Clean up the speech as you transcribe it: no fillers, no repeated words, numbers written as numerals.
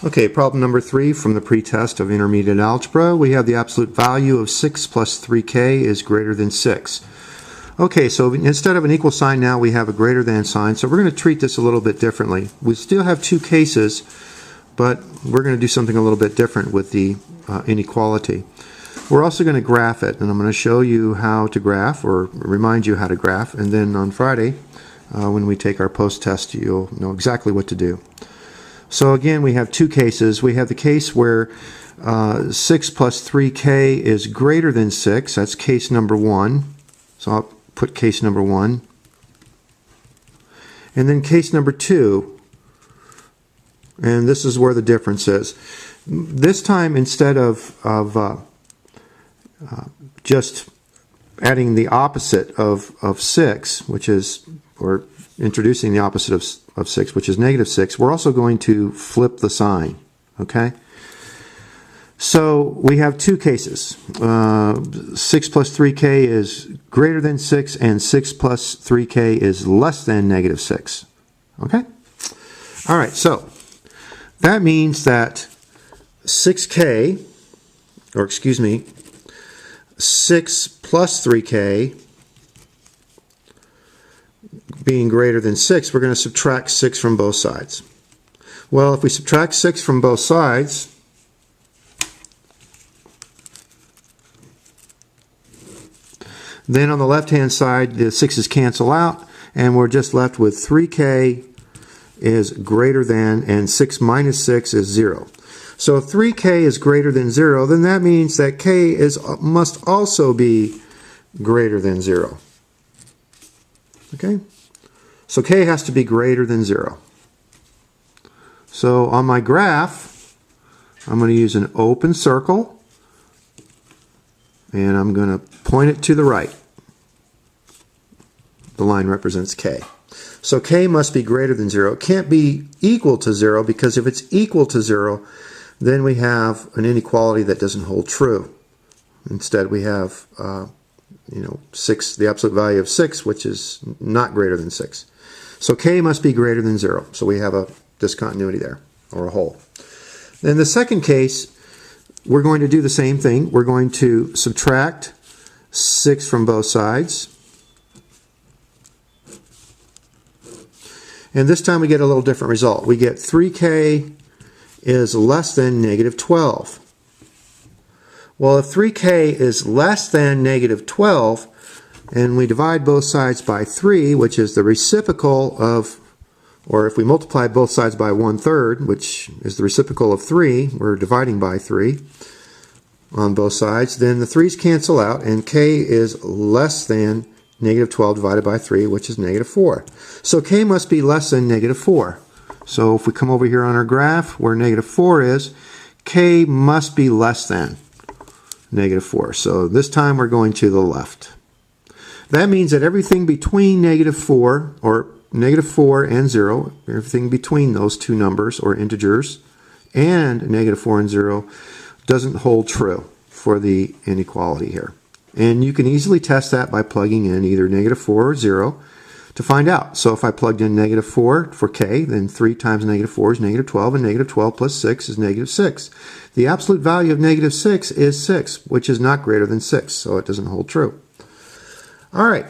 Okay, problem number 3 from the pretest of intermediate algebra. We have the absolute value of 6 plus 3k is greater than 6. Okay, so instead of an equal sign now we have a greater than sign, so we're going to treat this a little bit differently. We still have two cases, but we're going to do something a little bit different with the inequality. We're also going to graph it, and I'm going to show you how to graph, or remind you how to graph, and then on Friday, when we take our post-test, you'll know exactly what to do. So again, we have two cases. We have the case where 6 plus 3k is greater than 6. That's case number 1. So I'll put case number 1. And then case number 2. And this is where the difference is. This time, instead of just adding the opposite of 6, which is, or introducing the opposite of 6, which is negative 6, we're also going to flip the sign. Okay? So we have two cases. 6 plus 3k is greater than 6, and 6 plus 3k is less than negative 6. Okay? All right, so that means that 6k, or excuse me, 6 plus 3k being greater than 6, we're going to subtract 6 from both sides. Well, if we subtract 6 from both sides, then on the left-hand side, the 6's cancel out, and we're just left with 3k is greater than, and 6 minus 6 is 0. So if 3k is greater than 0, then that means that k must also be greater than 0. Okay? So k has to be greater than 0. So on my graph, I'm going to use an open circle, and I'm going to point it to the right. The line represents k. So k must be greater than 0. It can't be equal to 0, because if it's equal to 0, then we have an inequality that doesn't hold true. Instead, we have 6, the absolute value of 6, which is not greater than 6. So k must be greater than 0. So we have a discontinuity there, or a hole. In the second case, we're going to do the same thing. We're going to subtract 6 from both sides. And this time we get a little different result. We get 3k is less than negative 12. Well, if 3k is less than negative 12, and we divide both sides by 3, which is the reciprocal of, or if we multiply both sides by 1/3, which is the reciprocal of 3, we're dividing by 3 on both sides, then the 3's cancel out, and k is less than negative 12 divided by 3, which is negative 4. So k must be less than negative 4. So if we come over here on our graph where negative 4 is, k must be less than negative 4. So this time we're going to the left. That means that everything between negative 4, or negative 4 and 0, everything between those two numbers or integers, and negative 4 and 0 doesn't hold true for the inequality here. And you can easily test that by plugging in either negative 4 or 0 to find out. So if I plugged in negative 4 for k, then 3 times negative 4 is negative 12, and negative 12 plus 6 is negative 6. The absolute value of negative 6 is 6, which is not greater than 6, so it doesn't hold true. All right.